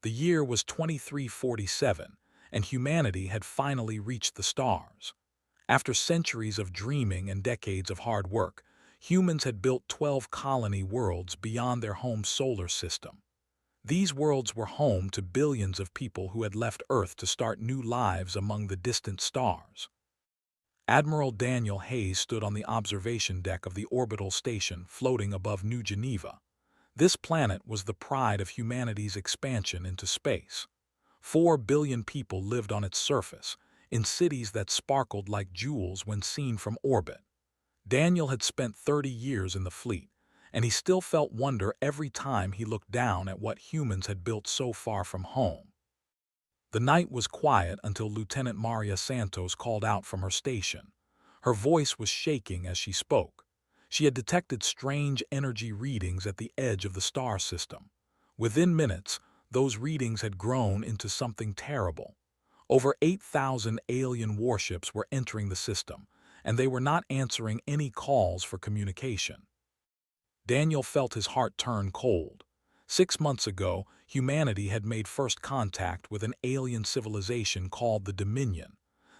The year was 2347, and humanity had finally reached the stars. After centuries of dreaming and decades of hard work, humans had built 12 colony worlds beyond their home solar system. These worlds were home to billions of people who had left Earth to start new lives among the distant stars. Admiral Daniel Hayes stood on the observation deck of the orbital station floating above New Geneva. This planet was the pride of humanity's expansion into space. 4 billion people lived on its surface, in cities that sparkled like jewels when seen from orbit. Daniel had spent 30 years in the fleet, and he still felt wonder every time he looked down at what humans had built so far from home. The night was quiet until Lieutenant Maria Santos called out from her station. Her voice was shaking as she spoke. She had detected strange energy readings at the edge of the star system. Within minutes, those readings had grown into something terrible. Over 8,000 alien warships were entering the system, and they were not answering any calls for communication. Daniel felt his heart turn cold. 6 months ago, humanity had made first contact with an alien civilization called the Dominion.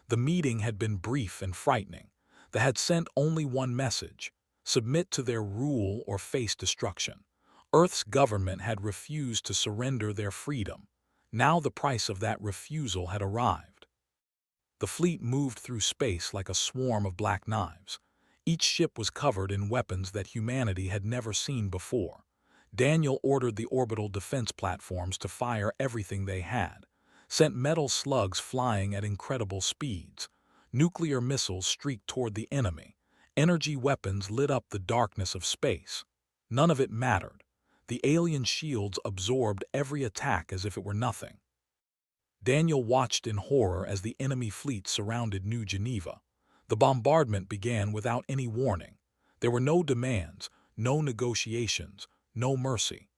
The meeting had been brief and frightening. They had sent only one message: submit to their rule or face destruction. Earth's government had refused to surrender their freedom. Now the price of that refusal had arrived. The fleet moved through space like a swarm of black knives. Each ship was covered in weapons that humanity had never seen before. Daniel ordered the orbital defense platforms to fire everything they had, sent metal slugs flying at incredible speeds. Nuclear missiles streaked toward the enemy. Energy weapons lit up the darkness of space. None of it mattered. The alien shields absorbed every attack as if it were nothing. Daniel watched in horror as the enemy fleet surrounded New Geneva. The bombardment began without any warning. There were no demands, no negotiations, no mercy.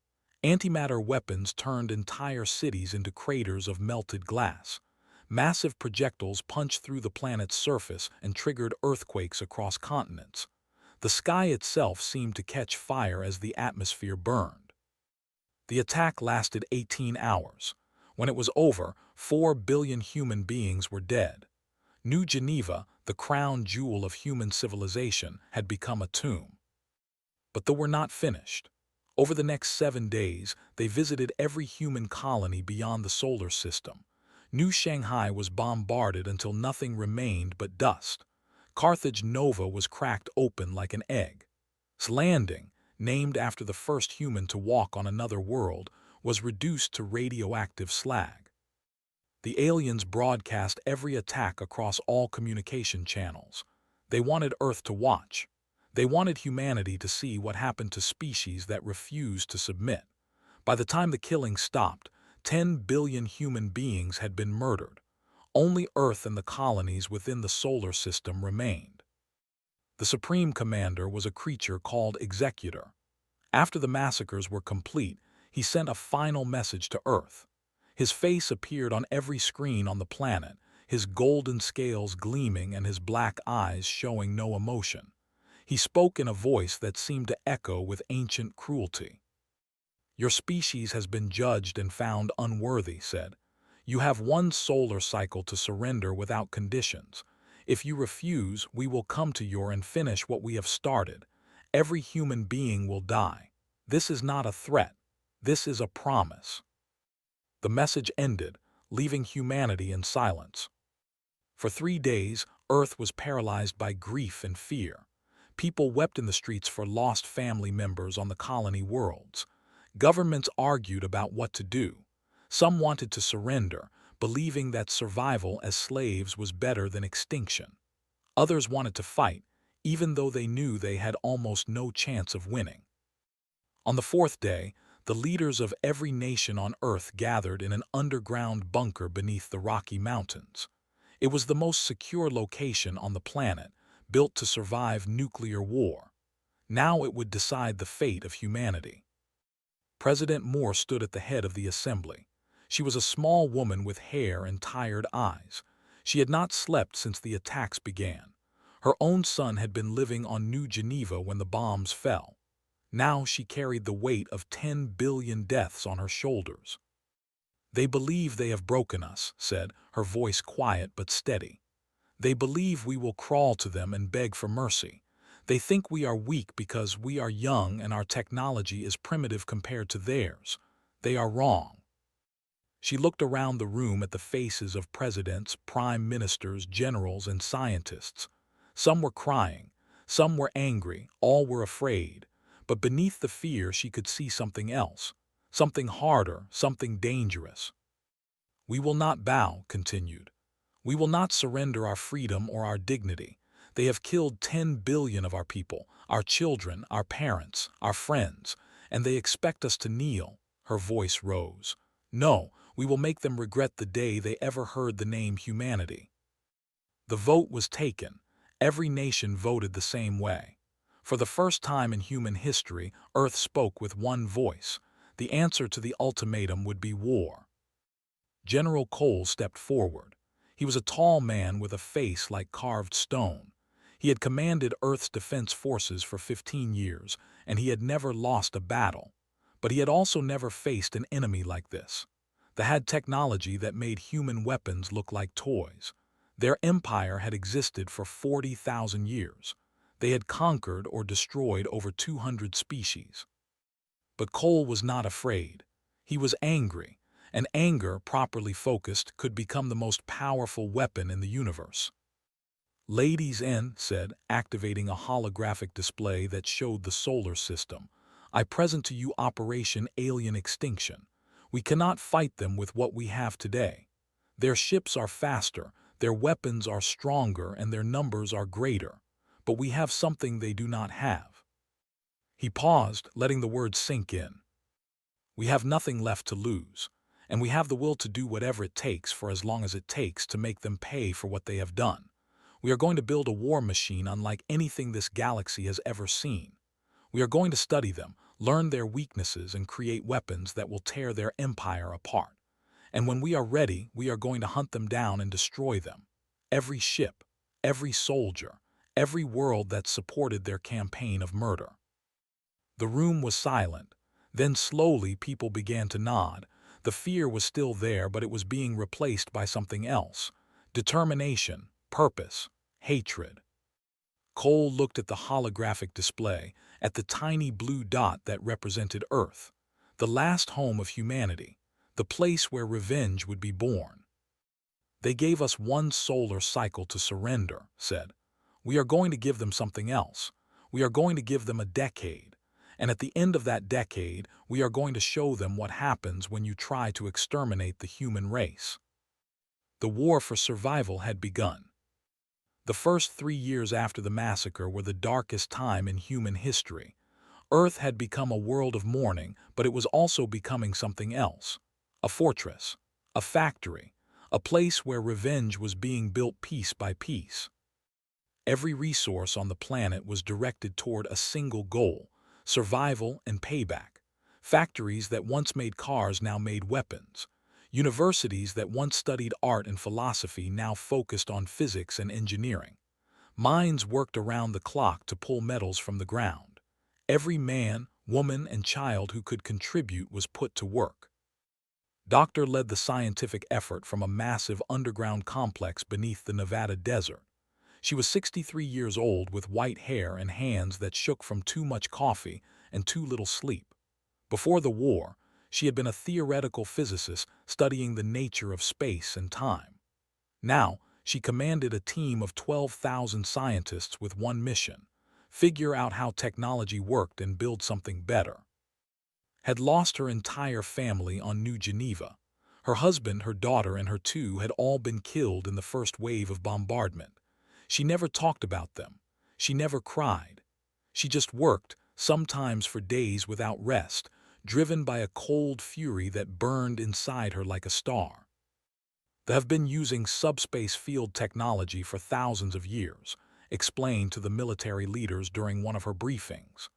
Antimatter weapons turned entire cities into craters of melted glass. Massive projectiles punched through the planet's surface and triggered earthquakes across continents. The sky itself seemed to catch fire as the atmosphere burned. The attack lasted 18 hours. When it was over, 4 billion human beings were dead. New Geneva, the crown jewel of human civilization, had become a tomb. But they were not finished. Over the next 7 days, they visited every human colony beyond the solar system. New Shanghai was bombarded until nothing remained but dust. Carthage Nova was cracked open like an egg. Landing, named after the first human to walk on another world, was reduced to radioactive slag. The aliens broadcast every attack across all communication channels. They wanted Earth to watch. They wanted humanity to see what happened to species that refused to submit. By the time the killing stopped, 10 billion human beings had been murdered. Only Earth and the colonies within the solar system remained. The Supreme Commander was a creature called Executor. After the massacres were complete, he sent a final message to Earth. His face appeared on every screen on the planet, his golden scales gleaming and his black eyes showing no emotion. He spoke in a voice that seemed to echo with ancient cruelty. "Your species has been judged and found unworthy," said. "You have one solar cycle to surrender without conditions. If you refuse, we will come to you and finish what we have started. Every human being will die. This is not a threat. This is a promise." The message ended, leaving humanity in silence. For 3 days, Earth was paralyzed by grief and fear. People wept in the streets for lost family members on the colony worlds. Governments argued about what to do. Some wanted to surrender, believing that survival as slaves was better than extinction. Others wanted to fight, even though they knew they had almost no chance of winning. On the 4th day, the leaders of every nation on Earth gathered in an underground bunker beneath the Rocky Mountains. It was the most secure location on the planet, built to survive nuclear war. Now it would decide the fate of humanity. President Moore stood at the head of the assembly. She was a small woman with hair and tired eyes. She had not slept since the attacks began. Her own son had been living on New Geneva when the bombs fell. Now she carried the weight of 10 billion deaths on her shoulders. They believe they have broken us, said, her voice quiet but steady. They believe we will crawl to them and beg for mercy. They think we are weak because we are young and our technology is primitive compared to theirs. They are wrong. She looked around the room at the faces of presidents, prime ministers, generals, and scientists. Some were crying, some were angry, all were afraid. But beneath the fear she could see something else, something harder, something dangerous. We will not bow, continued. We will not surrender our freedom or our dignity. They have killed 10 billion of our people, our children, our parents, our friends, and they expect us to kneel. Her voice rose. No, we will make them regret the day they ever heard the name humanity. The vote was taken. Every nation voted the same way. For the first time in human history, Earth spoke with one voice. The answer to the ultimatum would be war. General Cole stepped forward. He was a tall man with a face like carved stone. He had commanded Earth's defense forces for 15 years, and he had never lost a battle. But he had also never faced an enemy like this. They had technology that made human weapons look like toys. Their empire had existed for 40,000 years. They had conquered or destroyed over 200 species. But Cole was not afraid. He was angry, and anger, properly focused, could become the most powerful weapon in the universe. Ladies and said, activating a holographic display that showed the solar system, I present to you Operation Alien Extinction. We cannot fight them with what we have today. Their ships are faster, their weapons are stronger, and their numbers are greater. But we have something they do not have. He paused, letting the words sink in. We have nothing left to lose, and we have the will to do whatever it takes for as long as it takes to make them pay for what they have done. We are going to build a war machine unlike anything this galaxy has ever seen. We are going to study them, learn their weaknesses, and create weapons that will tear their empire apart. And when we are ready, we are going to hunt them down and destroy them. Every ship, every soldier, every world that supported their campaign of murder. The room was silent. Then slowly people began to nod. The fear was still there, but it was being replaced by something else. Determination, purpose, hatred. Cole looked at the holographic display, at the tiny blue dot that represented Earth, the last home of humanity, the place where revenge would be born. They gave us one solar cycle to surrender, said. We are going to give them something else. We are going to give them a decade. And at the end of that decade, we are going to show them what happens when you try to exterminate the human race. The war for survival had begun. The first 3 years after the massacre were the darkest time in human history. Earth had become a world of mourning, but it was also becoming something else. A fortress, a factory, a place where revenge was being built piece by piece. Every resource on the planet was directed toward a single goal: survival and payback. Factories that once made cars now made weapons. Universities that once studied art and philosophy now focused on physics and engineering. Mines worked around the clock to pull metals from the ground. Every man, woman, and child who could contribute was put to work. Doctor led the scientific effort from a massive underground complex beneath the Nevada desert. She was 63 years old with white hair and hands that shook from too much coffee and too little sleep. Before the war, she had been a theoretical physicist studying the nature of space and time. Now, she commanded a team of 12,000 scientists with one mission: figure out how technology worked and build something better. Had lost her entire family on New Geneva. Her husband, her daughter, and her two had all been killed in the first wave of bombardment. She never talked about them. She never cried. She just worked, sometimes for days without rest, driven by a cold fury that burned inside her like a star. They have been using subspace field technology for thousands of years, explained to the military leaders during one of her briefings.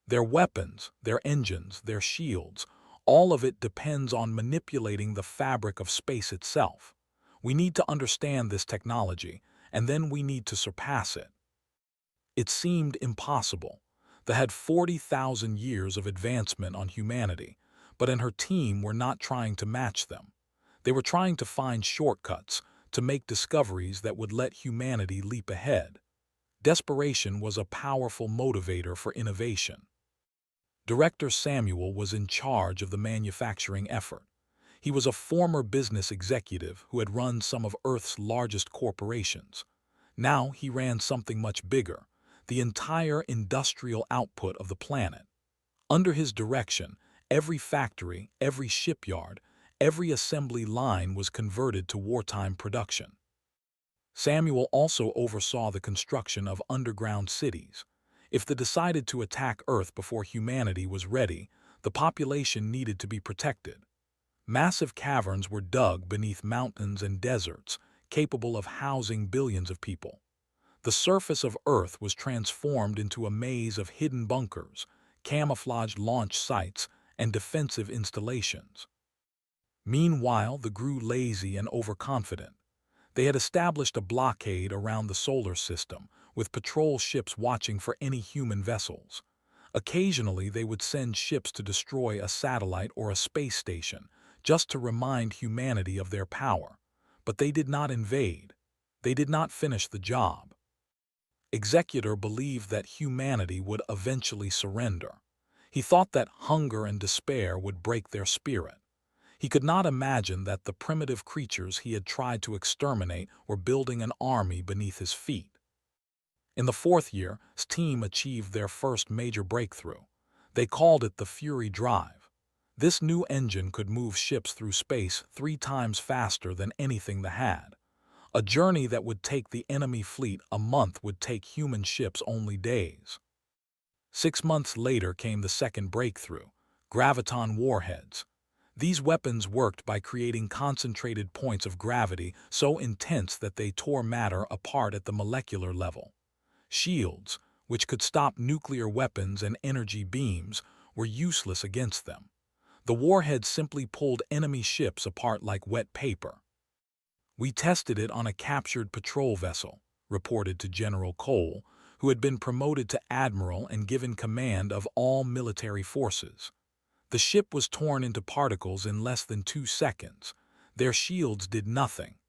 Their weapons, their engines, their shields, all of it depends on manipulating the fabric of space itself. We need to understand this technology, and then we need to surpass it. It seemed impossible. They had 40,000 years of advancement on humanity, but in her team were not trying to match them. They were trying to find shortcuts, to make discoveries that would let humanity leap ahead. Desperation was a powerful motivator for innovation. Director Samuel was in charge of the manufacturing effort. He was a former business executive who had run some of Earth's largest corporations. Now he ran something much bigger, the entire industrial output of the planet. Under his direction, every factory, every shipyard, every assembly line was converted to wartime production. Samuel also oversaw the construction of underground cities. If they decided to attack Earth before humanity was ready, the population needed to be protected. Massive caverns were dug beneath mountains and deserts, capable of housing billions of people. The surface of Earth was transformed into a maze of hidden bunkers, camouflaged launch sites, and defensive installations. Meanwhile, they grew lazy and overconfident. They had established a blockade around the solar system, with patrol ships watching for any human vessels. Occasionally, they would send ships to destroy a satellite or a space station, just to remind humanity of their power. But they did not invade. They did not finish the job. Executor believed that humanity would eventually surrender. He thought that hunger and despair would break their spirit. He could not imagine that the primitive creatures he had tried to exterminate were building an army beneath his feet. In the fourth year, his team achieved their first major breakthrough. They called it the Fury Drive. This new engine could move ships through space 3 times faster than anything they had. A journey that would take the enemy fleet a month would take human ships only days. 6 months later came the second breakthrough, graviton warheads. These weapons worked by creating concentrated points of gravity so intense that they tore matter apart at the molecular level. Shields, which could stop nuclear weapons and energy beams, were useless against them. The warheads simply pulled enemy ships apart like wet paper. "We tested it on a captured patrol vessel," reported to General Cole, who had been promoted to admiral and given command of all military forces. The ship was torn into particles in less than 2 seconds. Their shields did nothing.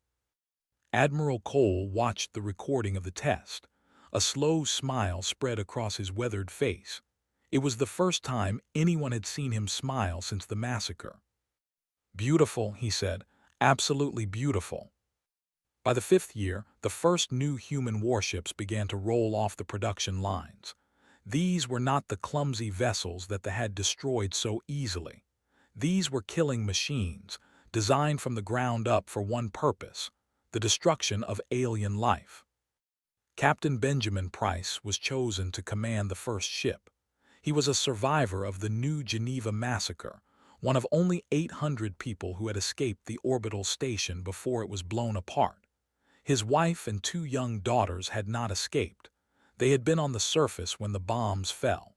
Admiral Cole watched the recording of the test. A slow smile spread across his weathered face. It was the first time anyone had seen him smile since the massacre. "Beautiful," he said. "Absolutely beautiful." By the 5th year, the first new human warships began to roll off the production lines. These were not the clumsy vessels that they had destroyed so easily. These were killing machines, designed from the ground up for one purpose: the destruction of alien life. Captain Benjamin Price was chosen to command the first ship. He was a survivor of the New Geneva massacre, one of only 800 people who had escaped the orbital station before it was blown apart. His wife and 2 young daughters had not escaped. They had been on the surface when the bombs fell.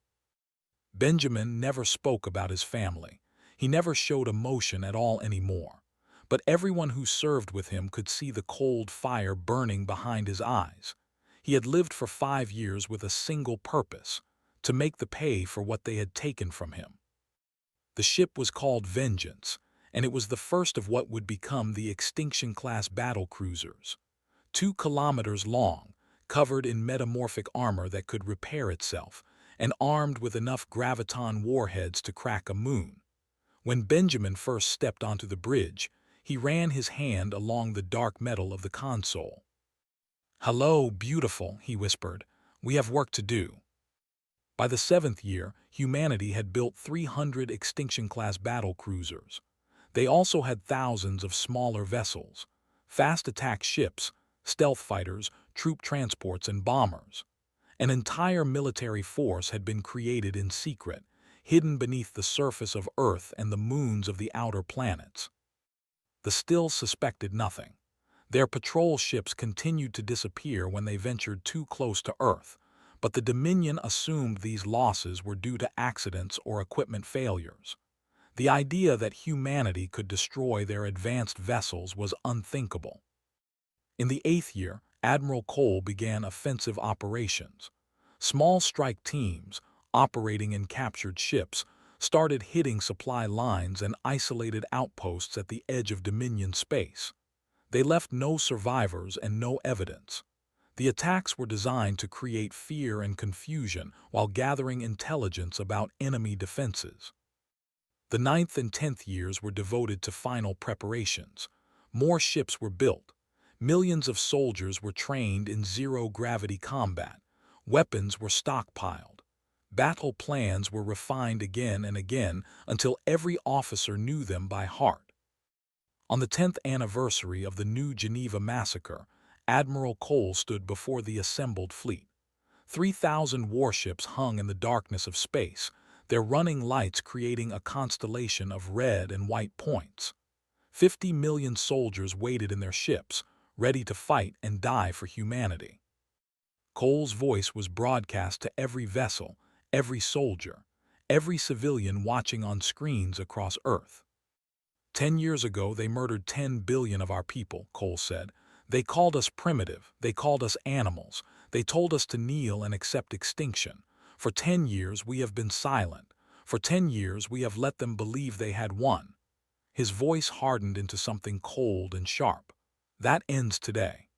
Benjamin never spoke about his family. He never showed emotion at all anymore. But everyone who served with him could see the cold fire burning behind his eyes. He had lived for 5 years with a single purpose: to make the pay for what they had taken from him. The ship was called Vengeance, and it was the first of what would become the Extinction-class battle cruisers. 2 kilometers long, covered in metamorphic armor that could repair itself, and armed with enough graviton warheads to crack a moon. When Benjamin first stepped onto the bridge, he ran his hand along the dark metal of the console. "Hello, beautiful," he whispered. "We have work to do." By the 7th year, humanity had built 300 Extinction-class battle cruisers. They also had thousands of smaller vessels, fast attack ships, stealth fighters, troop transports, and bombers. An entire military force had been created in secret, hidden beneath the surface of Earth and the moons of the outer planets. The still suspected nothing. Their patrol ships continued to disappear when they ventured too close to Earth, but the Dominion assumed these losses were due to accidents or equipment failures. The idea that humanity could destroy their advanced vessels was unthinkable. In the 8th year, Admiral Cole began offensive operations. Small strike teams, operating in captured ships, started hitting supply lines and isolated outposts at the edge of Dominion space. They left no survivors and no evidence. The attacks were designed to create fear and confusion while gathering intelligence about enemy defenses. The ninth and 10th years were devoted to final preparations. More ships were built. Millions of soldiers were trained in zero-gravity combat. Weapons were stockpiled. Battle plans were refined again and again until every officer knew them by heart. On the 10th anniversary of the New Geneva Massacre, Admiral Cole stood before the assembled fleet. 3,000 warships hung in the darkness of space, their running lights creating a constellation of red and white points. 50 million soldiers waited in their ships, ready to fight and die for humanity. Cole's voice was broadcast to every vessel, every soldier, every civilian watching on screens across Earth. 10 years ago, they murdered 10 billion of our people, Cole said. They called us primitive. They called us animals. They told us to kneel and accept extinction. For 10 years, we have been silent. For 10 years, we have let them believe they had won. His voice hardened into something cold and sharp. That ends today.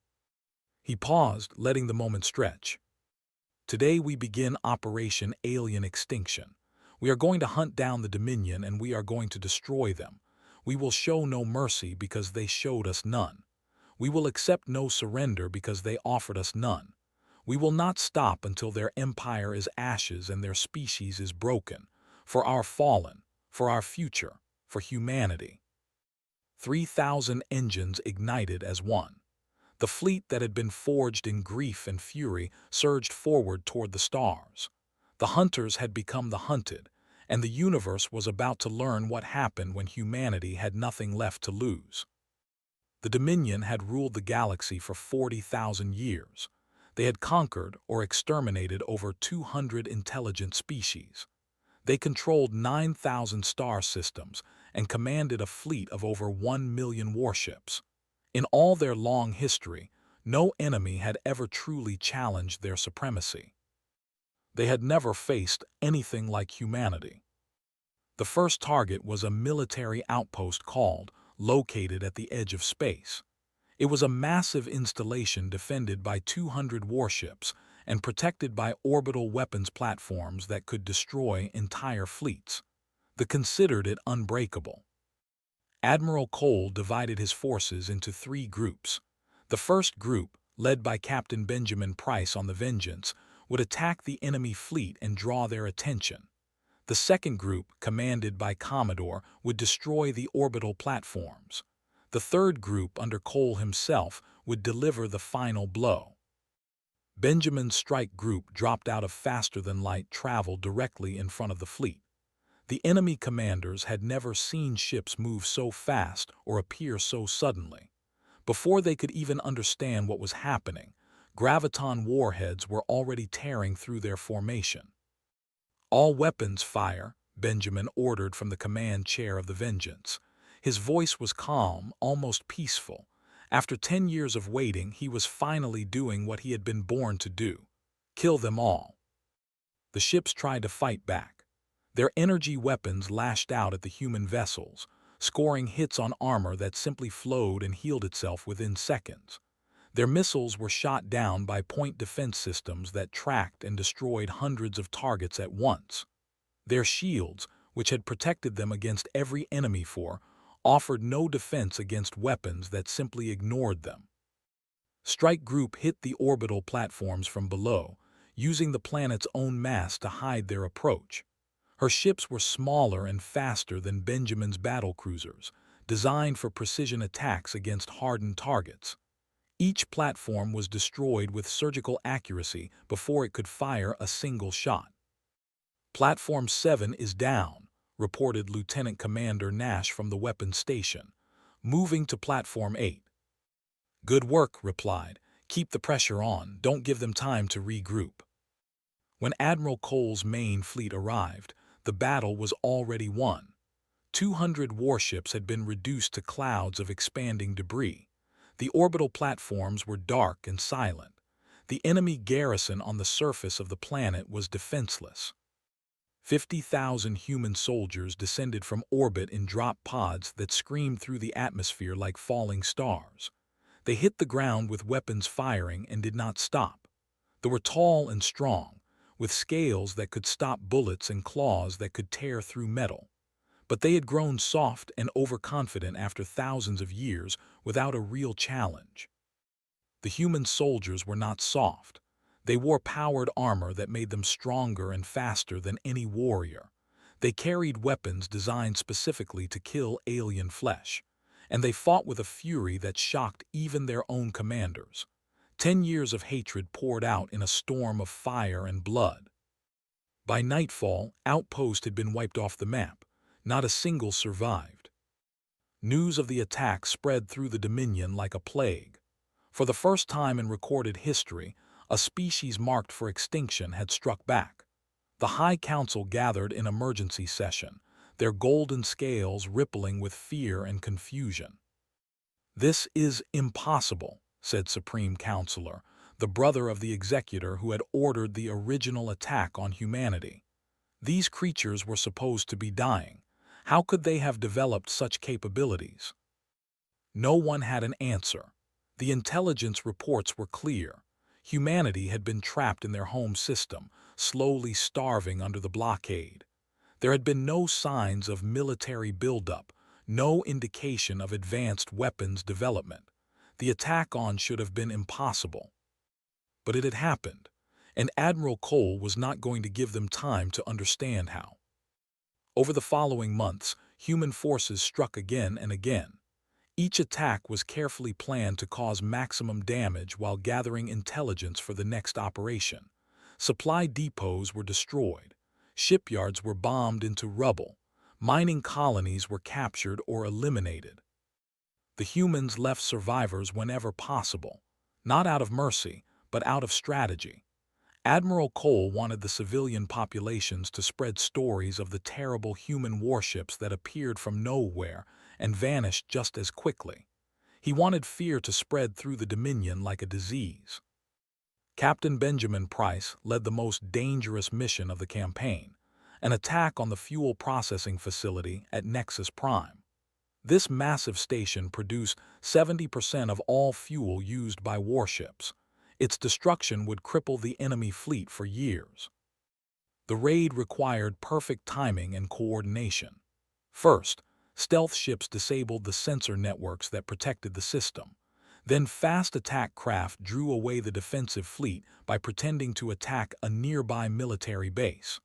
He paused, letting the moment stretch. Today we begin Operation Alien Extinction. We are going to hunt down the Dominion and we are going to destroy them. We will show no mercy because they showed us none. We will accept no surrender because they offered us none. We will not stop until their empire is ashes and their species is broken. For our fallen, for our future, for humanity. 3,000 engines ignited as one. The fleet that had been forged in grief and fury surged forward toward the stars. The hunters had become the hunted, and the universe was about to learn what happened when humanity had nothing left to lose. The Dominion had ruled the galaxy for 40,000 years. They had conquered or exterminated over 200 intelligent species. They controlled 9,000 star systems and commanded a fleet of over 1 million warships. In all their long history, no enemy had ever truly challenged their supremacy. They had never faced anything like humanity. The first target was a military outpost located at the edge of space. It was a massive installation defended by 200 warships and protected by orbital weapons platforms that could destroy entire fleets. They considered it unbreakable. Admiral Cole divided his forces into 3 groups. The first group, led by Captain Benjamin Price on the Vengeance, would attack the enemy fleet and draw their attention. The second group, commanded by Commodore, would destroy the orbital platforms. The third group, under Cole himself, would deliver the final blow. Benjamin's strike group dropped out of faster-than-light travel directly in front of the fleet. The enemy commanders had never seen ships move so fast or appear so suddenly. Before they could even understand what was happening, graviton warheads were already tearing through their formation. "All weapons fire," Benjamin ordered from the command chair of the Vengeance. His voice was calm, almost peaceful. After 10 years of waiting, he was finally doing what he had been born to do: kill them all. The ships tried to fight back. Their energy weapons lashed out at the human vessels, scoring hits on armor that simply flowed and healed itself within seconds. Their missiles were shot down by point defense systems that tracked and destroyed hundreds of targets at once. Their shields, which had protected them against every enemy offered no defense against weapons that simply ignored them. Strike Group hit the orbital platforms from below, using the planet's own mass to hide their approach. Her ships were smaller and faster than Benjamin's battlecruisers, designed for precision attacks against hardened targets. Each platform was destroyed with surgical accuracy before it could fire a single shot. "Platform 7 is down," reported Lieutenant Commander Nash from the weapons station, moving to Platform 8. "Good work," replied. "Keep the pressure on. Don't give them time to regroup." When Admiral Cole's main fleet arrived, the battle was already won. 200 warships had been reduced to clouds of expanding debris. The orbital platforms were dark and silent. The enemy garrison on the surface of the planet was defenseless. 50,000 human soldiers descended from orbit in drop pods that screamed through the atmosphere like falling stars. They hit the ground with weapons firing and did not stop. They were tall and strong, with scales that could stop bullets and claws that could tear through metal. But they had grown soft and overconfident after thousands of years without a real challenge. The human soldiers were not soft. They wore powered armor that made them stronger and faster than any warrior. They carried weapons designed specifically to kill alien flesh, and they fought with a fury that shocked even their own commanders. 10 years of hatred poured out in a storm of fire and blood. By nightfall, Outpost had been wiped off the map. Not a single survived. News of the attack spread through the Dominion like a plague. For the first time in recorded history, a species marked for extinction had struck back. The High Council gathered in emergency session, their golden scales rippling with fear and confusion. "This is impossible," said Supreme Counselor, the brother of the executor who had ordered the original attack on humanity. These creatures were supposed to be dying. How could they have developed such capabilities? No one had an answer. The intelligence reports were clear. Humanity had been trapped in their home system, slowly starving under the blockade. There had been no signs of military buildup, no indication of advanced weapons development. The attack on should have been impossible. But it had happened, and Admiral Cole was not going to give them time to understand how. Over the following months, human forces struck again and again. Each attack was carefully planned to cause maximum damage while gathering intelligence for the next operation. Supply depots were destroyed. Shipyards were bombed into rubble. Mining colonies were captured or eliminated. The humans left survivors whenever possible, not out of mercy, but out of strategy. Admiral Cole wanted the civilian populations to spread stories of the terrible human warships that appeared from nowhere and vanished just as quickly. He wanted fear to spread through the Dominion like a disease. Captain Benjamin Price led the most dangerous mission of the campaign, an attack on the fuel processing facility at Nexus Prime. This massive station produced 70% of all fuel used by warships. Its destruction would cripple the enemy fleet for years. The raid required perfect timing and coordination. First, stealth ships disabled the sensor networks that protected the system. Then fast attack craft drew away the defensive fleet by pretending to attack a nearby military base.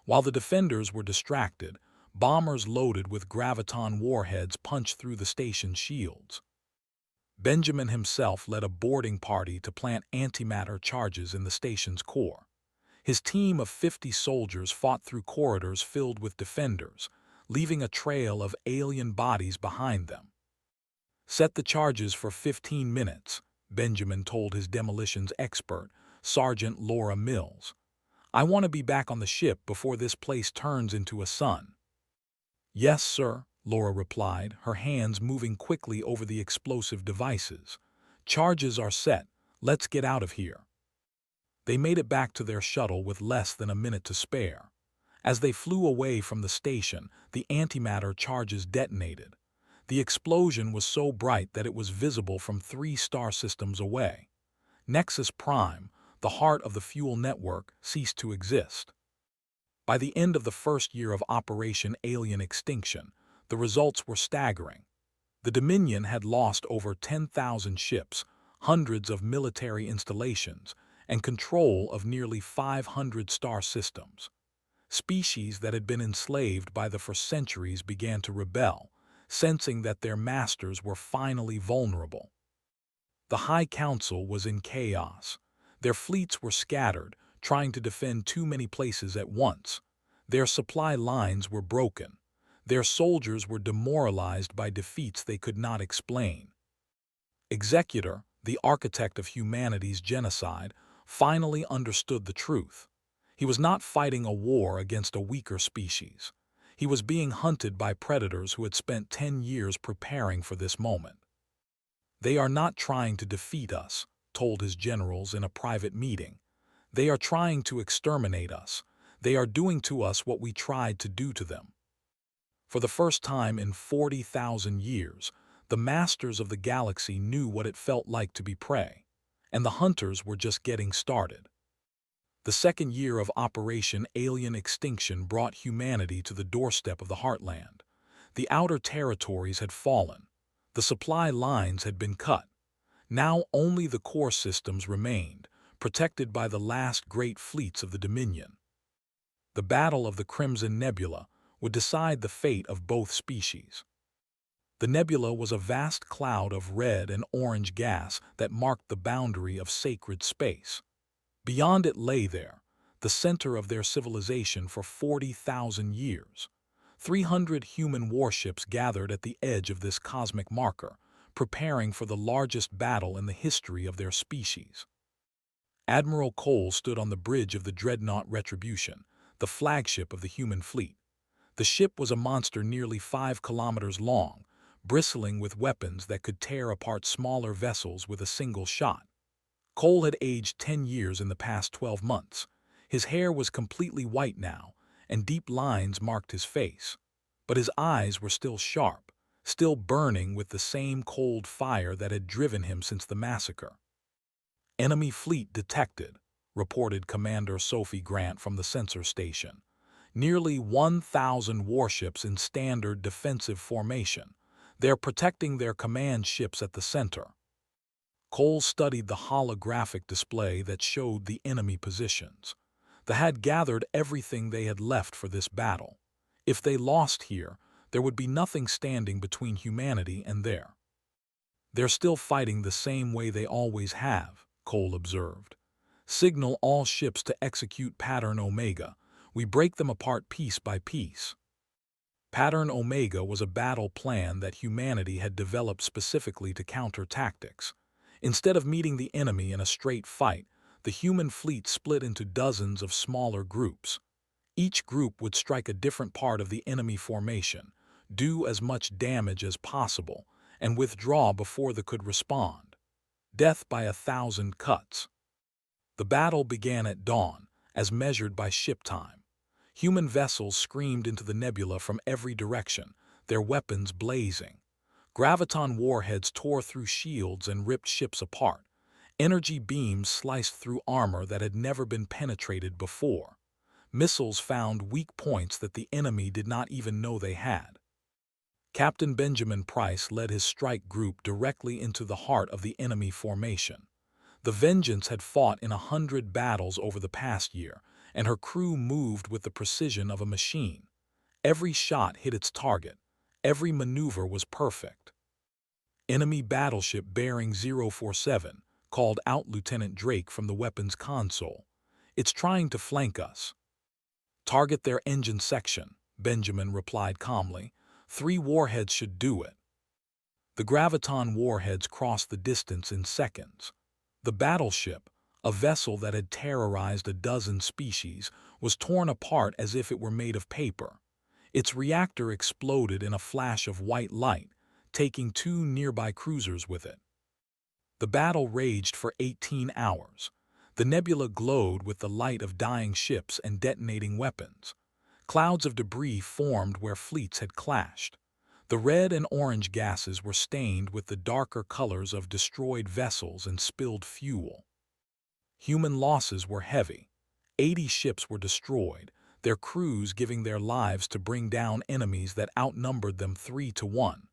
While the defenders were distracted, bombers loaded with graviton warheads punched through the station's shields. Benjamin himself led a boarding party to plant antimatter charges in the station's core. His team of 50 soldiers fought through corridors filled with defenders, leaving a trail of alien bodies behind them. "Set the charges for 15 minutes, Benjamin told his demolitions expert, Sergeant Laura Mills. "I want to be back on the ship before this place turns into a sun." "Yes, sir," Laura replied, her hands moving quickly over the explosive devices. "Charges are set. Let's get out of here." They made it back to their shuttle with less than a minute to spare. As they flew away from the station, the antimatter charges detonated. The explosion was so bright that it was visible from 3 star systems away. Nexus Prime, the heart of the fuel network, ceased to exist. By the end of the first year of Operation Alien Extinction, the results were staggering. The Dominion had lost over 10,000 ships, hundreds of military installations, and control of nearly 500 star systems. Species that had been enslaved by them for centuries began to rebel, sensing that their masters were finally vulnerable. The High Council was in chaos. Their fleets were scattered, trying to defend too many places at once. Their supply lines were broken. Their soldiers were demoralized by defeats they could not explain. Executor, the architect of humanity's genocide, finally understood the truth. He was not fighting a war against a weaker species. He was being hunted by predators who had spent 10 years preparing for this moment. "They are not trying to defeat us," told his generals in a private meeting. "They are trying to exterminate us. They are doing to us what we tried to do to them. For the first time in 40,000 years, the masters of the galaxy knew what it felt like to be prey, and the hunters were just getting started. The second year of Operation Alien Extinction brought humanity to the doorstep of the Heartland. The outer territories had fallen. The supply lines had been cut. Now only the core systems remained, protected by the last great fleets of the Dominion. The Battle of the Crimson Nebula would decide the fate of both species. The nebula was a vast cloud of red and orange gas that marked the boundary of sacred space. Beyond it lay there, the center of their civilization for 40,000 years. 300 human warships gathered at the edge of this cosmic marker, preparing for the largest battle in the history of their species. Admiral Cole stood on the bridge of the dreadnought Retribution, the flagship of the human fleet. The ship was a monster nearly 5 kilometers long, bristling with weapons that could tear apart smaller vessels with a single shot. Cole had aged 10 years in the past 12 months. His hair was completely white now, and deep lines marked his face. But his eyes were still sharp, still burning with the same cold fire that had driven him since the massacre. "Enemy fleet detected," reported Commander Sophie Grant from the sensor station. "Nearly 1,000 warships in standard defensive formation. They're protecting their command ships at the center." Cole studied the holographic display that showed the enemy positions. They had gathered everything they had left for this battle. If they lost here, there would be nothing standing between humanity and there. "They're still fighting the same way they always have," Cole observed. "Signal all ships to execute Pattern Omega. We break them apart piece by piece." Pattern Omega was a battle plan that humanity had developed specifically to counter tactics. Instead of meeting the enemy in a straight fight, the human fleet split into dozens of smaller groups. Each group would strike a different part of the enemy formation, do as much damage as possible, and withdraw before they could respond. Death by 1,000 cuts. The battle began at dawn, as measured by ship time. Human vessels screamed into the nebula from every direction, their weapons blazing. Graviton warheads tore through shields and ripped ships apart. Energy beams sliced through armor that had never been penetrated before. Missiles found weak points that the enemy did not even know they had. Captain Benjamin Price led his strike group directly into the heart of the enemy formation. The Vengeance had fought in 100 battles over the past year, and her crew moved with the precision of a machine. Every shot hit its target. Every maneuver was perfect. Enemy battleship bearing 047 called out Lieutenant Drake from the weapons console. "It's trying to flank us." "Target their engine section," Benjamin replied calmly. 3 warheads should do it." The Graviton warheads crossed the distance in seconds. The battleship, a vessel that had terrorized a dozen species, was torn apart as if it were made of paper. Its reactor exploded in a flash of white light, taking 2 nearby cruisers with it. The battle raged for 18 hours. The nebula glowed with the light of dying ships and detonating weapons. Clouds of debris formed where fleets had clashed. The red and orange gases were stained with the darker colors of destroyed vessels and spilled fuel. Human losses were heavy. 80 ships were destroyed, their crews giving their lives to bring down enemies that outnumbered them 3-1.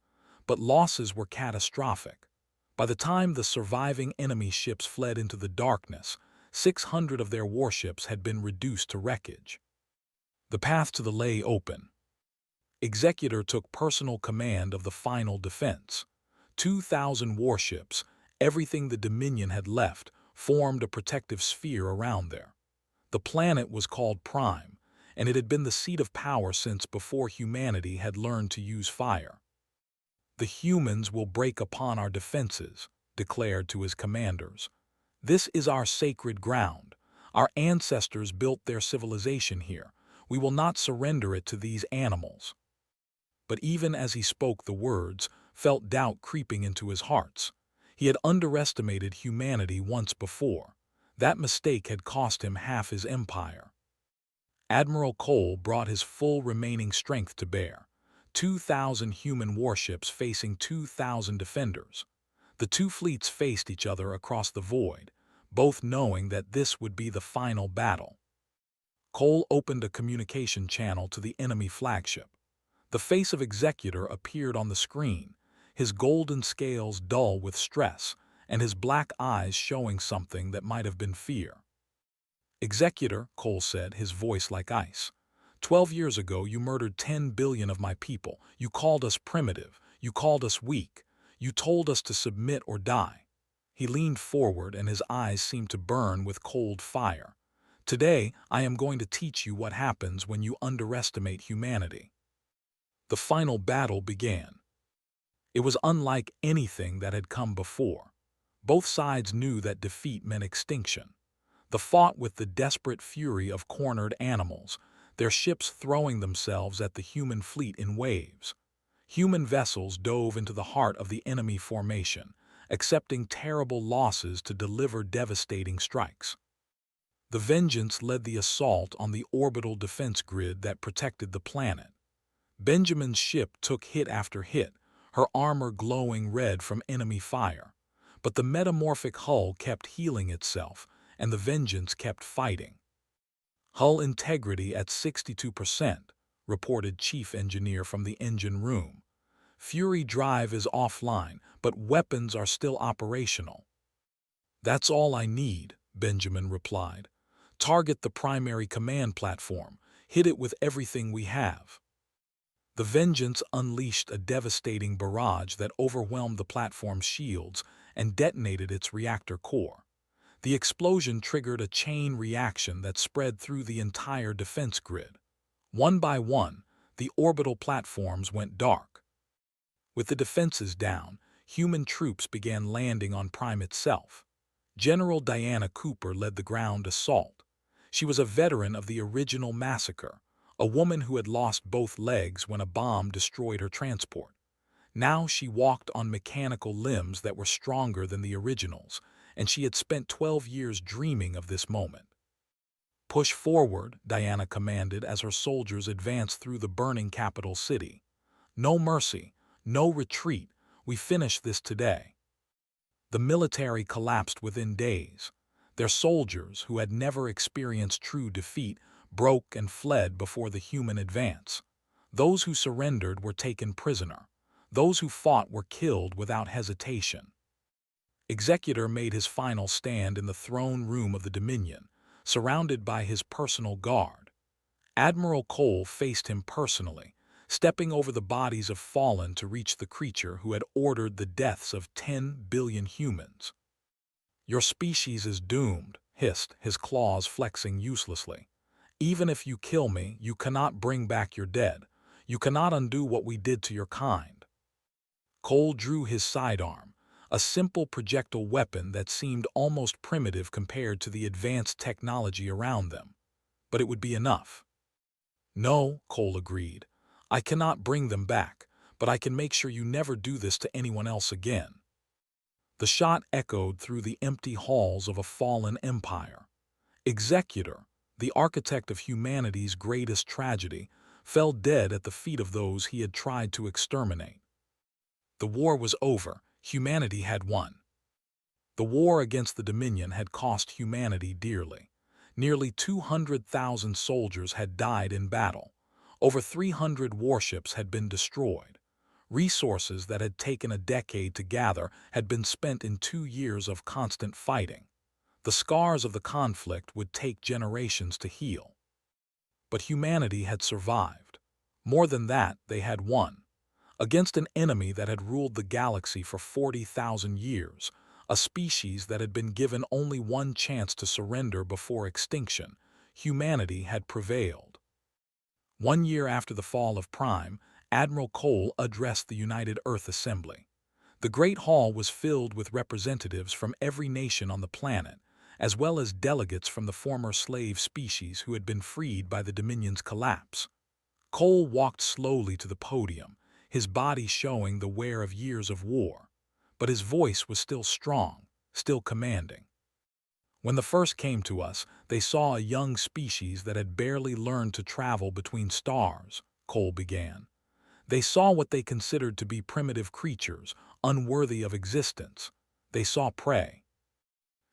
But losses were catastrophic. By the time the surviving enemy ships fled into the darkness, 600 of their warships had been reduced to wreckage. The path to the lay open. Executor took personal command of the final defense. 2,000 warships, everything the Dominion had left, formed a protective sphere around there. The planet was called Prime, and it had been the seat of power since before humanity had learned to use fire. "The humans will break upon our defenses," declared to his commanders. "This is our sacred ground. Our ancestors built their civilization here. We will not surrender it to these animals." But even as he spoke the words, felt doubt creeping into his hearts. He had underestimated humanity once before. That mistake had cost him half his empire. Admiral Cole brought his full remaining strength to bear. 2,000 human warships facing 2,000 defenders. The two fleets faced each other across the void, both knowing that this would be the final battle. Cole opened a communication channel to the enemy flagship. The face of Executor appeared on the screen, his golden scales dull with stress, and his black eyes showing something that might have been fear. "Executor," Cole said, his voice like ice. 12 years ago you murdered 10 billion of my people. You called us primitive. You called us weak. You told us to submit or die. He leaned forward and his eyes seemed to burn with cold fire. Today, I am going to teach you what happens when you underestimate humanity. The final battle began. It was unlike anything that had come before. Both sides knew that defeat meant extinction. They fought with the desperate fury of cornered animals, their ships throwing themselves at the human fleet in waves. Human vessels dove into the heart of the enemy formation, accepting terrible losses to deliver devastating strikes. The Vengeance led the assault on the orbital defense grid that protected the planet. Benjamin's ship took hit after hit, her armor glowing red from enemy fire. But the metamorphic hull kept healing itself, and the Vengeance kept fighting. "Hull integrity at 62%, reported Chief Engineer from the engine room. "Fury drive is offline, but weapons are still operational." "That's all I need," Benjamin replied. "Target the primary command platform. Hit it with everything we have." The Vengeance unleashed a devastating barrage that overwhelmed the platform's shields and detonated its reactor core. The explosion triggered a chain reaction that spread through the entire defense grid. One by one, the orbital platforms went dark. With the defenses down, human troops began landing on Prime itself. General Diana Cooper led the ground assault. She was a veteran of the original massacre, a woman who had lost both legs when a bomb destroyed her transport. Now she walked on mechanical limbs that were stronger than the originals, and she had spent 12 years dreaming of this moment. "Push forward," Diana commanded as her soldiers advanced through the burning capital city. "No mercy, no retreat. We finish this today." The military collapsed within days. Their soldiers, who had never experienced true defeat, broke and fled before the human advance. Those who surrendered were taken prisoner. Those who fought were killed without hesitation. Executor made his final stand in the throne room of the Dominion, surrounded by his personal guard. Admiral Cole faced him personally, stepping over the bodies of fallen to reach the creature who had ordered the deaths of 10 billion humans. "Your species is doomed," hissed, his claws flexing uselessly. "Even if you kill me, you cannot bring back your dead. You cannot undo what we did to your kind." Cole drew his sidearm, a simple projectile weapon that seemed almost primitive compared to the advanced technology around them. But it would be enough. "No," Cole agreed. "I cannot bring them back, but I can make sure you never do this to anyone else again." The shot echoed through the empty halls of a fallen empire. Executor, the architect of humanity's greatest tragedy, fell dead at the feet of those he had tried to exterminate. The war was over. Humanity had won. The war against the Dominion had cost humanity dearly. Nearly 200,000 soldiers had died in battle. Over 300 warships had been destroyed. Resources that had taken a decade to gather had been spent in 2 years of constant fighting. The scars of the conflict would take generations to heal. But humanity had survived. More than that, they had won. Against an enemy that had ruled the galaxy for 40,000 years, a species that had been given only one chance to surrender before extinction, humanity had prevailed. 1 year after the fall of Prime, Admiral Cole addressed the United Earth Assembly. The Great Hall was filled with representatives from every nation on the planet, as well as delegates from the former slave species who had been freed by the Dominion's collapse. Cole walked slowly to the podium, his body showing the wear of years of war, but his voice was still strong, still commanding. When the first came to us, they saw a young species that had barely learned to travel between stars, Cole began. They saw what they considered to be primitive creatures, unworthy of existence. They saw prey.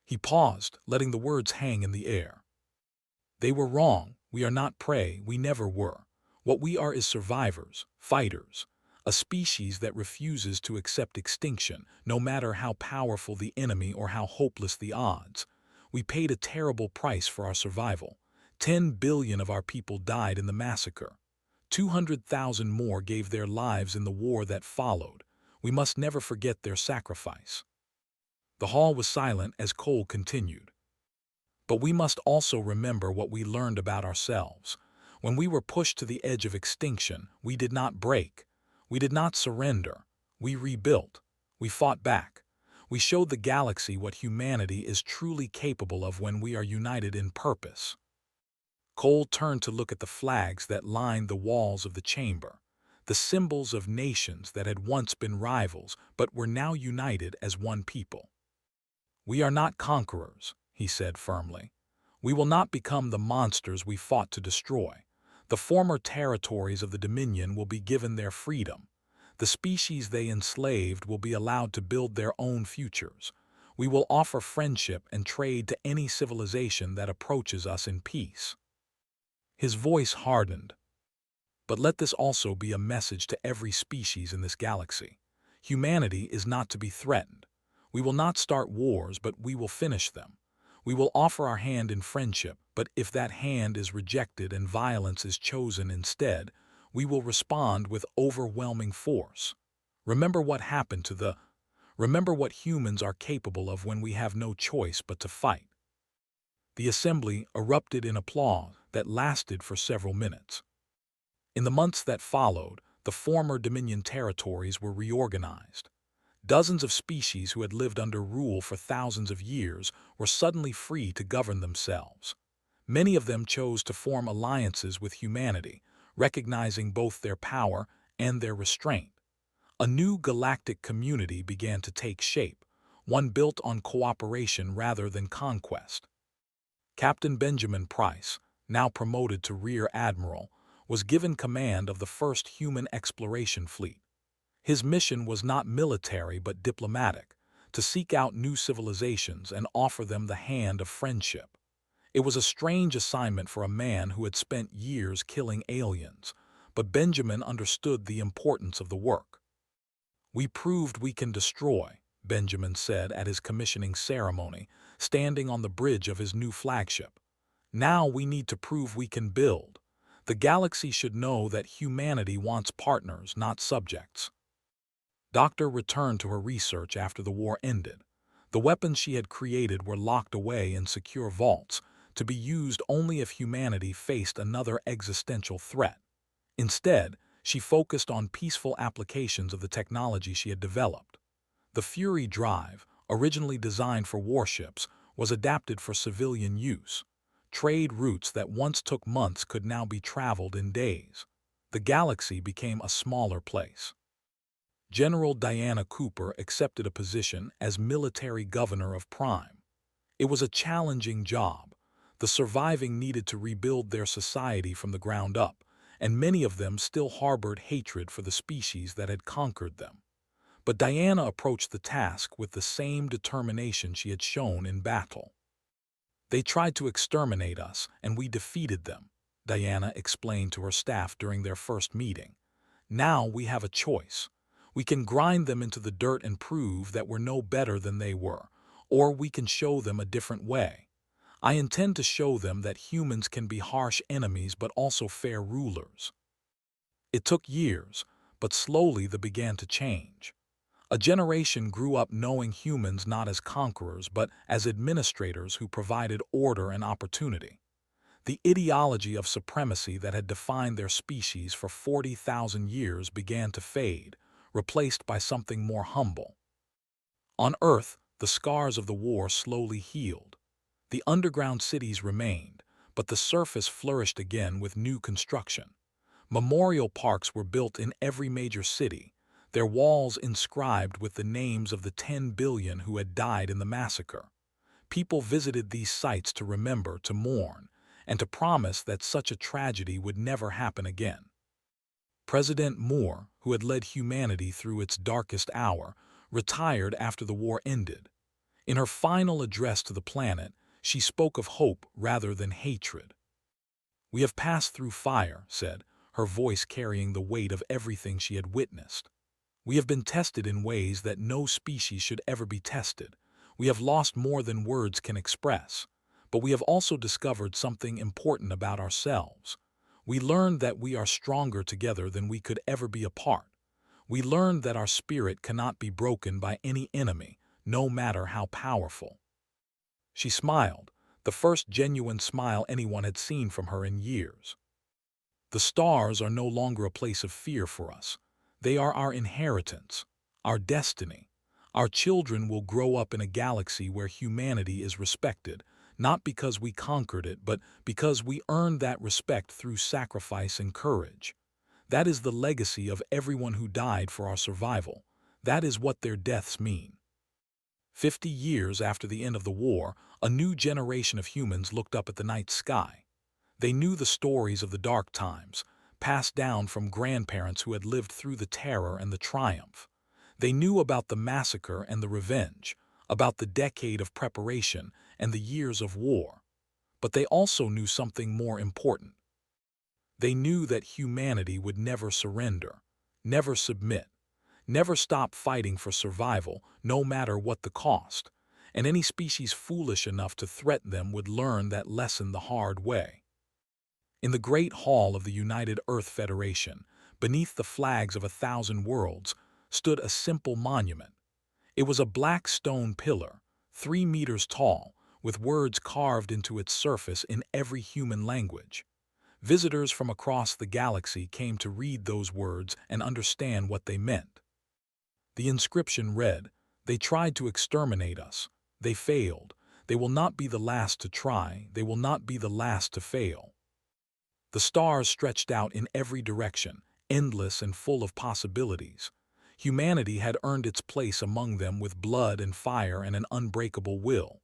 He paused, letting the words hang in the air. They were wrong. We are not prey. We never were. What we are is survivors, fighters, a species that refuses to accept extinction, no matter how powerful the enemy or how hopeless the odds. We paid a terrible price for our survival. 10 billion of our people died in the massacre. 200,000 more gave their lives in the war that followed. We must never forget their sacrifice. The hall was silent as Cole continued. But we must also remember what we learned about ourselves. When we were pushed to the edge of extinction, we did not break. We did not surrender. We rebuilt. We fought back. We showed the galaxy what humanity is truly capable of when we are united in purpose. Cole turned to look at the flags that lined the walls of the chamber, the symbols of nations that had once been rivals but were now united as one people. We are not conquerors, he said firmly. We will not become the monsters we fought to destroy. The former territories of the Dominion will be given their freedom. The species they enslaved will be allowed to build their own futures. We will offer friendship and trade to any civilization that approaches us in peace. His voice hardened. But let this also be a message to every species in this galaxy. Humanity is not to be threatened. We will not start wars, but we will finish them. We will offer our hand in friendship, but if that hand is rejected and violence is chosen instead, we will respond with overwhelming force. Remember what happened to the... Remember what humans are capable of when we have no choice but to fight. The assembly erupted in applause that lasted for several minutes. In the months that followed, the former Dominion territories were reorganized. Dozens of species who had lived under rule for thousands of years were suddenly free to govern themselves. Many of them chose to form alliances with humanity, recognizing both their power and their restraint. A new galactic community began to take shape, one built on cooperation rather than conquest. Captain Benjamin Price, now promoted to Rear Admiral, was given command of the first human exploration fleet. His mission was not military but diplomatic, to seek out new civilizations and offer them the hand of friendship. It was a strange assignment for a man who had spent years killing aliens, but Benjamin understood the importance of the work. "We proved we can destroy," Benjamin said at his commissioning ceremony, standing on the bridge of his new flagship. "Now we need to prove we can build. The galaxy should know that humanity wants partners, not subjects." Doctor returned to her research after the war ended. The weapons she had created were locked away in secure vaults, to be used only if humanity faced another existential threat. Instead, she focused on peaceful applications of the technology she had developed. The Fury drive, originally designed for warships, was adapted for civilian use. Trade routes that once took months could now be traveled in days. The galaxy became a smaller place. General Diana Cooper accepted a position as military governor of Prime. It was a challenging job. The surviving needed to rebuild their society from the ground up, and many of them still harbored hatred for the species that had conquered them. But Diana approached the task with the same determination she had shown in battle. "They tried to exterminate us, and we defeated them," Diana explained to her staff during their first meeting. "Now we have a choice. We can grind them into the dirt and prove that we're no better than they were, or we can show them a different way. I intend to show them that humans can be harsh enemies but also fair rulers." It took years, but slowly they began to change. A generation grew up knowing humans not as conquerors but as administrators who provided order and opportunity. The ideology of supremacy that had defined their species for 40,000 years began to fade, replaced by something more humble. On Earth, the scars of the war slowly healed. The underground cities remained, but the surface flourished again with new construction. Memorial parks were built in every major city, their walls inscribed with the names of the 10 billion who had died in the massacre. People visited these sites to remember, to mourn, and to promise that such a tragedy would never happen again. President Moore, who had led humanity through its darkest hour, retired after the war ended. In her final address to the planet, she spoke of hope rather than hatred. "We have passed through fire," said, her voice carrying the weight of everything she had witnessed. "We have been tested in ways that no species should ever be tested. We have lost more than words can express. But we have also discovered something important about ourselves. We learned that we are stronger together than we could ever be apart. We learned that our spirit cannot be broken by any enemy, no matter how powerful." She smiled, the first genuine smile anyone had seen from her in years. "The stars are no longer a place of fear for us. They are our inheritance, our destiny. Our children will grow up in a galaxy where humanity is respected, not because we conquered it, but because we earned that respect through sacrifice and courage. That is the legacy of everyone who died for our survival. That is what their deaths mean." 50 years after the end of the war, a new generation of humans looked up at the night sky. They knew the stories of the dark times, passed down from grandparents who had lived through the terror and the triumph. They knew about the massacre and the revenge, about the decade of preparation and the years of war. But they also knew something more important. They knew that humanity would never surrender, never submit, never stop fighting for survival, no matter what the cost, and any species foolish enough to threaten them would learn that lesson the hard way. In the Great Hall of the United Earth Federation, beneath the flags of 1,000 worlds, stood a simple monument. It was a black stone pillar, 3 meters tall, with words carved into its surface in every human language. Visitors from across the galaxy came to read those words and understand what they meant. The inscription read, "They tried to exterminate us. They failed. They will not be the last to try. They will not be the last to fail." The stars stretched out in every direction, endless and full of possibilities. Humanity had earned its place among them with blood and fire and an unbreakable will.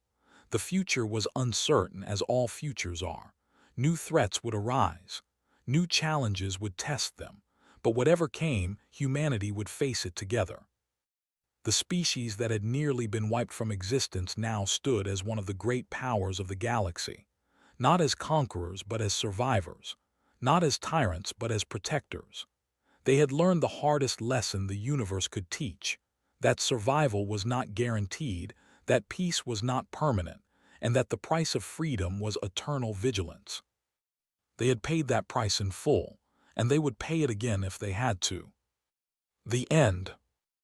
The future was uncertain, as all futures are. New threats would arise. New challenges would test them. But whatever came, humanity would face it together. The species that had nearly been wiped from existence now stood as one of the great powers of the galaxy. Not as conquerors, but as survivors. Not as tyrants, but as protectors. They had learned the hardest lesson the universe could teach, that survival was not guaranteed, that peace was not permanent, and that the price of freedom was eternal vigilance. They had paid that price in full, and they would pay it again if they had to. The end.